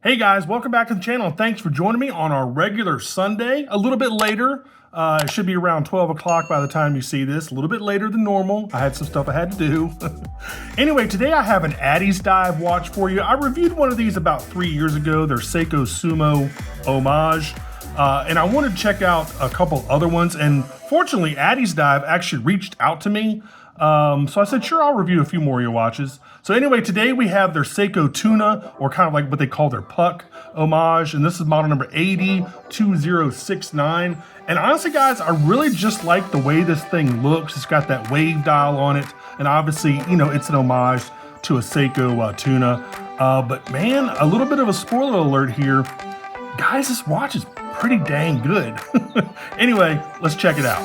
Hey guys, welcome back to the channel and thanks for joining me on our regular Sunday. A little bit later, it should be around 12 o'clock by the time you see this. A little bit later than normal. I had some stuff I had to do. Anyway, today I have an Addiesdive watch for you. I reviewed one of these about 3 years ago. They're Seiko Sumo Homage. And I wanted to check out a couple other ones. And fortunately, Addiesdive actually reached out to me. So I said, sure, I'll review a few more of your watches. So anyway, today we have their Seiko Tuna, or kind of like what they call their puck homage. And this is model number AD2069. And honestly, guys, I really just like the way this thing looks. It's got that wave dial on it. And obviously, you know, it's an homage to a Seiko Tuna. But man, a little bit of a spoiler alert here. Guys, this watch is pretty dang good. Anyway, let's check it out.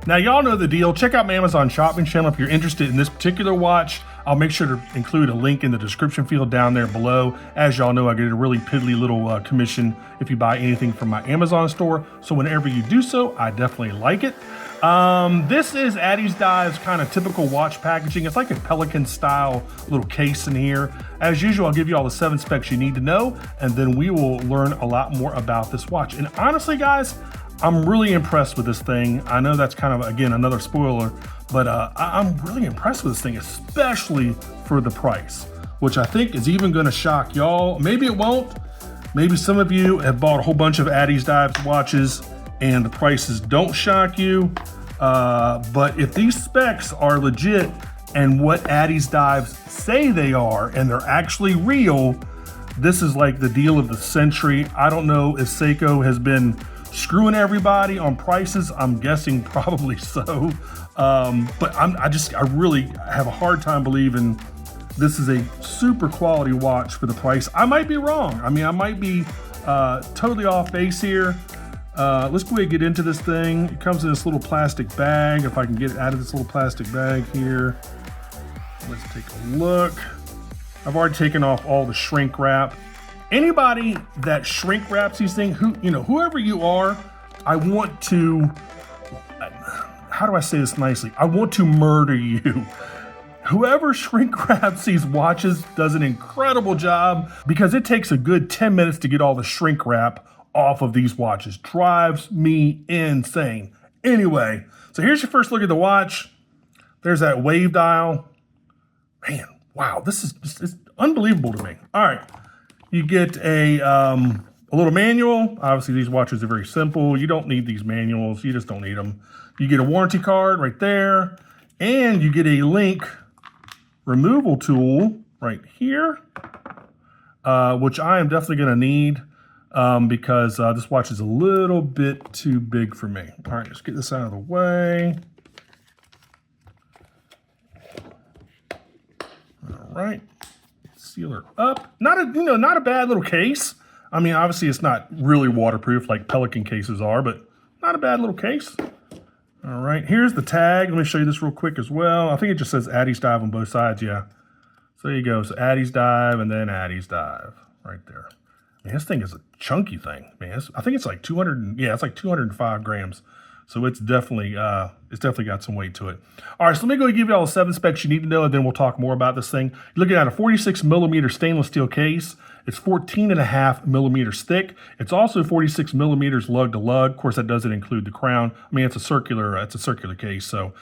Now, y'all know the deal. Check out my Amazon shopping channel if you're interested in this particular watch. I'll make sure to include a link in the description field down there below. As y'all know, I get a really piddly little commission if you buy anything from my Amazon store. So whenever you do so, I definitely like it. This is Addiesdive's kind of typical watch packaging. It's like a Pelican style little case in here. As usual, I'll give you all the 7 specs you need to know, and then we will learn a lot more about this watch. And honestly, guys, I'm really impressed with this thing. I know that's kind of, again, another spoiler, but I'm really impressed with this thing, especially for the price, which I think is even gonna shock y'all. Maybe it won't. Maybe some of you have bought a whole bunch of Addiesdive watches and the prices don't shock you. But if these specs are legit and what Addiesdive say they are, and they're actually real, this is like the deal of the century. I don't know if Seiko has been screwing everybody on prices. I'm guessing probably so. But I really have a hard time believing this is a super quality watch for the price. I might be wrong. I mean, I might be totally off base here. Let's go ahead and get into this thing. It comes in this little plastic bag. If I can get it out of this little plastic bag here. Let's take a look. I've already taken off all the shrink wrap. Anybody that shrink wraps these things, whoever you are, I want to, how do I say this nicely? I want to murder you. Whoever shrink wraps these watches does an incredible job, because it takes a good 10 minutes to get all the shrink wrap off of these watches. Drives me insane. Anyway, so here's your first look at the watch. There's that wave dial. Man, wow, this is just, it's unbelievable to me. All right. You get a little manual. Obviously, these watches are very simple. You don't need these manuals. You just don't need them. You get a warranty card right there. And you get a link removal tool right here, which I am definitely going to need because this watch is a little bit too big for me. All right, let's get this out of the way. All right. Sealer up. Not a bad little case. I mean, obviously it's not really waterproof like Pelican cases are, but not a bad little case. All right, here's the tag. Let me show you this real quick as well. I think it just says Addiesdive on both sides, yeah. So there you go. So Addiesdive and then Addiesdive right there. Man, this thing is a chunky thing, man. I think it's like 200. Yeah, it's like 205 grams. So it's definitely got some weight to it. All right, so let me go give you all the 7 specs you need to know, and then we'll talk more about this thing. You're looking at a 46 millimeter stainless steel case. It's 14.5 millimeters thick. It's also 46 millimeters lug to lug. Of course, that doesn't include the crown. I mean, it's a circular case. So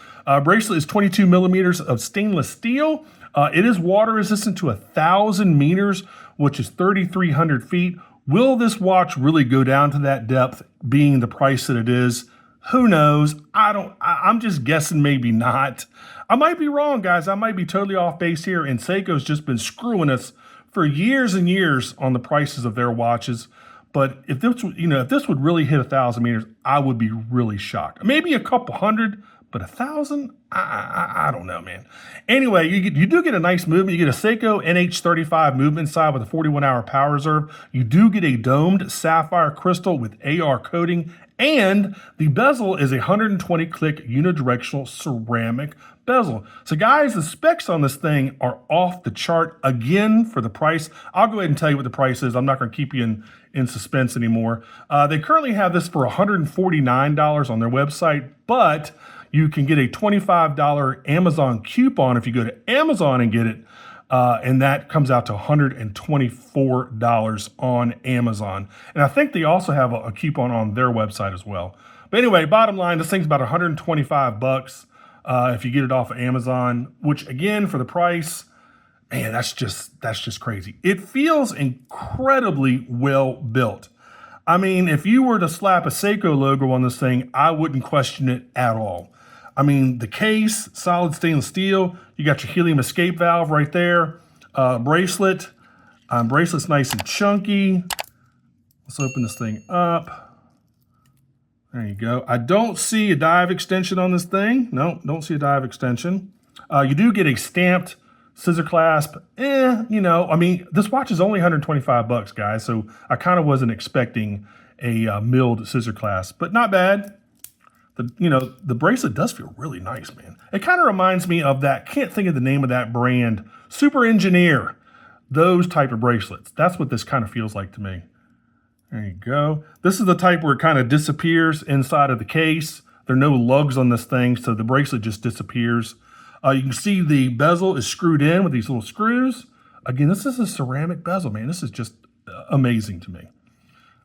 bracelet is 22 millimeters of stainless steel. It is water resistant to 1,000 meters, which is 3,300 feet. Will this watch really go down to that depth, being the price that it is? Who knows? I'm just guessing maybe not. I might be wrong, guys. I might be totally off base here, and Seiko's just been screwing us for years and years on the prices of their watches. But if this, if this would really hit 1,000 meters, I would be really shocked. Maybe a couple hundred, but 1,000? I don't know, man. Anyway, you do get a nice movement. You get a Seiko NH35 movement side with a 41-hour power reserve. You do get a domed sapphire crystal with AR coating And the bezel is a 120 click unidirectional ceramic bezel. So guys, the specs on this thing are off the chart again for the price. I'll go ahead and tell you what the price is. I'm not going to keep you in suspense anymore. They currently have this for $149 on their website, but you can get a $25 Amazon coupon if you go to Amazon and get it. And that comes out to $124 on Amazon. And I think they also have a coupon on their website as well. But anyway, bottom line, this thing's about 125 bucks if you get it off of Amazon, which again, for the price, man, that's just crazy. It feels incredibly well built. I mean, if you were to slap a Seiko logo on this thing, I wouldn't question it at all. I mean, the case, solid stainless steel. You got your helium escape valve right there. Bracelet. Bracelet's nice and chunky. Let's open this thing up. There you go. I don't see a dive extension on this thing. No, don't see a dive extension. You do get a stamped scissor clasp. You know, I mean, this watch is only 125 bucks, guys. So I kind of wasn't expecting a milled scissor clasp, but not bad. The bracelet does feel really nice, man. It kind of reminds me of that, can't think of the name of that brand, Super Engineer, those type of bracelets. That's what this kind of feels like to me. There you go. This is the type where it kind of disappears inside of the case. There are no lugs on this thing, so the bracelet just disappears. You can see the bezel is screwed in with these little screws. Again, this is a ceramic bezel, man. This is just amazing to me.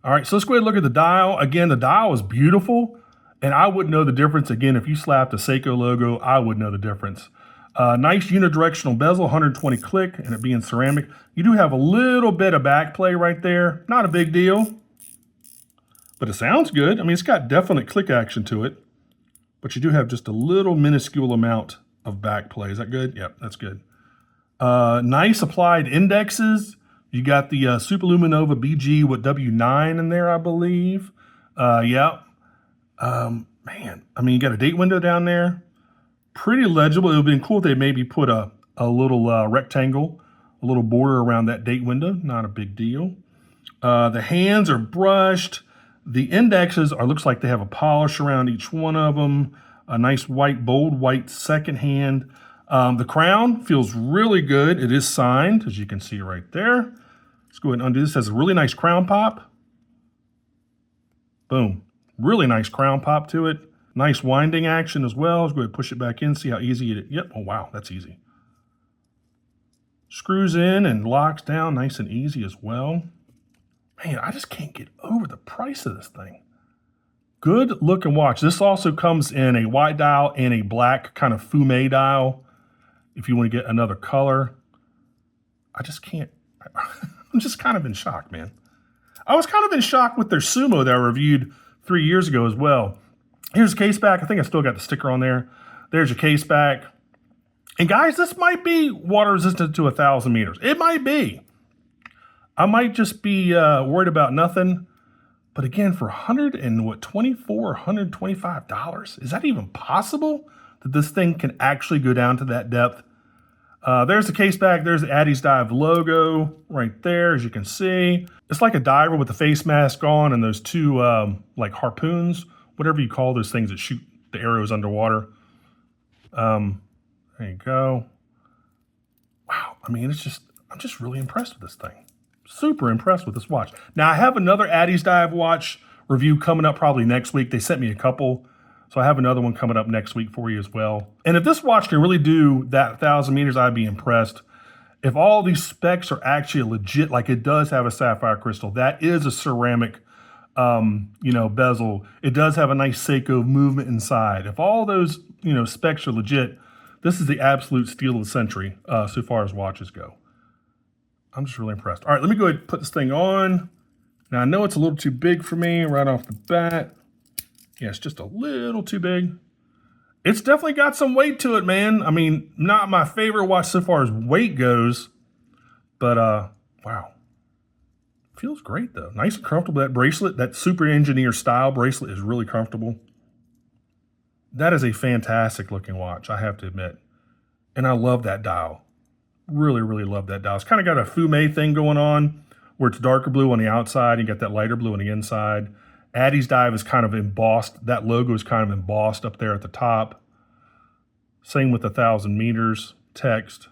All right, so let's go ahead and look at the dial. Again, the dial is beautiful. And I wouldn't know the difference. Again, if you slapped a Seiko logo, I would know the difference. Nice unidirectional bezel, 120 click, and it being ceramic. You do have a little bit of back play right there. Not a big deal, but it sounds good. I mean, it's got definite click action to it, but you do have just a little minuscule amount of back play. Is that good? Yep, that's good. Nice applied indexes. You got the SuperLuminova BG with W9 in there, I believe. Yep. Man, I mean, you got a date window down there. Pretty legible. It would have been cool if they maybe put a little rectangle, a little border around that date window. Not a big deal. The hands are brushed. The indexes looks like they have a polish around each one of them. A nice white, bold white second hand. The crown feels really good. It is signed, as you can see right there. Let's go ahead and undo this. It has a really nice crown pop. Boom. Really nice crown pop to it. Nice winding action as well. Let's go ahead and push it back in, see how easy it is. Yep, oh wow, that's easy. Screws in and locks down nice and easy as well. Man, I just can't get over the price of this thing. Good looking watch. This also comes in a white dial and a black kind of fume dial if you want to get another color. I just can't. I'm just kind of in shock, man. I was kind of in shock with their Sumo that I reviewed 3 years ago as well. Here's the case back. I think I still got the sticker on there. There's your case back. And guys, this might be water resistant to 1,000 meters. It might be. I might just be worried about nothing. But again, for $124 or $125, is that even possible that this thing can actually go down to that depth? There's the case back. There's the Addiesdive logo right there, as you can see. It's like a diver with the face mask on and those two like harpoons, whatever you call those things that shoot the arrows underwater. There you go. Wow, I mean, I'm just really impressed with this thing. Super impressed with this watch. Now, I have another Addiesdive watch review coming up probably next week. They sent me a couple, so I have another one coming up next week for you as well. And if this watch can really do that 1,000 meters, I'd be impressed. If all these specs are actually legit, like it does have a sapphire crystal, that is a ceramic, bezel. It does have a nice Seiko movement inside. If all those, specs are legit, this is the absolute steal of the century so far as watches go. I'm just really impressed. All right, let me go ahead and put this thing on. Now, I know it's a little too big for me right off the bat. Yeah, it's just a little too big. It's definitely got some weight to it, man. I mean, not my favorite watch so far as weight goes, but wow. Feels great, though. Nice and comfortable. That bracelet, that Super Engineer style bracelet is really comfortable. That is a fantastic looking watch, I have to admit. And I love that dial. Really, really love that dial. It's kind of got a fume thing going on where it's darker blue on the outside and you got that lighter blue on the inside. Addiesdive is kind of embossed. That logo is kind of embossed up there at the top. Same with 1,000 meters text.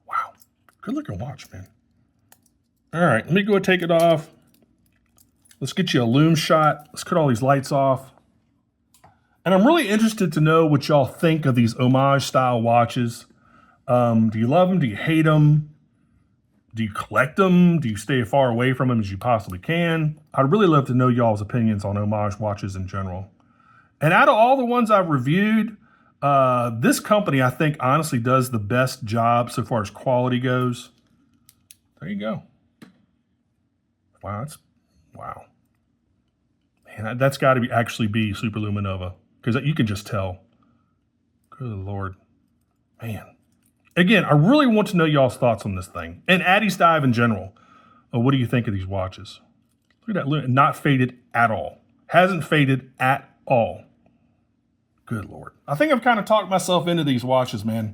Wow, good looking watch, man. All right, let me go and take it off. Let's get you a Lume shot. Let's cut all these lights off. And I'm really interested to know what y'all think of these Homage style watches. Do you love them? Do you hate them? Do you collect them? Do you stay as far away from them as you possibly can? I'd really love to know y'all's opinions on Homage watches in general. And out of all the ones I've reviewed, this company, I think, honestly does the best job so far as quality goes. There you go. Wow, wow. Man, that's got to actually be SuperLuminova, because you can just tell. Good Lord. Man. Again, I really want to know y'all's thoughts on this thing. And Addiesdive in general. What do you think of these watches? Look at that. Not faded at all. Hasn't faded at all. Good Lord. I think I've kind of talked myself into these watches, man.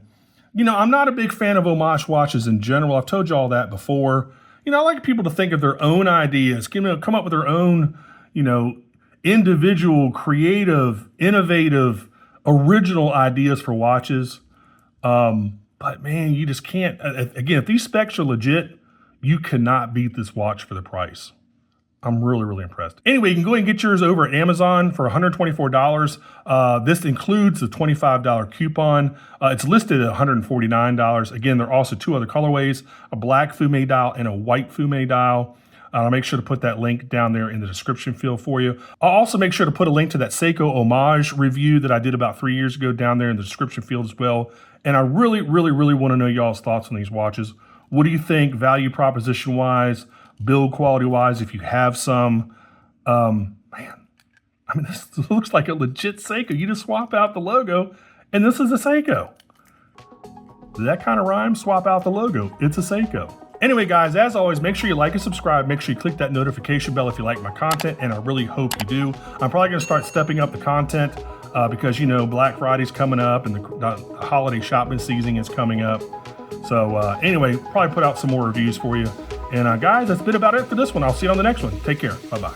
You know, I'm not a big fan of Homage watches in general. I've told you all that before. You know, I like people to think of their own ideas, come up with their own, you know, individual, creative, innovative, original ideas for watches. But man, you just can't, again, if these specs are legit, you cannot beat this watch for the price. I'm really, really impressed. Anyway, you can go ahead and get yours over at Amazon for $124. This includes the $25 coupon. It's listed at $149. Again, there are also two other colorways, a black Fume dial and a white Fume dial. I'll make sure to put that link down there in the description field for you. I'll also make sure to put a link to that Seiko Homage review that I did about 3 years ago down there in the description field as well. And I really, really, really want to know y'all's thoughts on these watches. What do you think value proposition wise, build quality wise, if you have some? Man, I mean, this looks like a legit Seiko. You just swap out the logo and this is a Seiko. Does that kind of rhyme? Swap out the logo. It's a Seiko. Anyway, guys, as always, make sure you like and subscribe. Make sure you click that notification bell if you like my content, and I really hope you do. I'm probably going to start stepping up the content because, you know, Black Friday's coming up and the holiday shopping season is coming up. So anyway, probably put out some more reviews for you. And guys, that's been about it for this one. I'll see you on the next one. Take care. Bye-bye.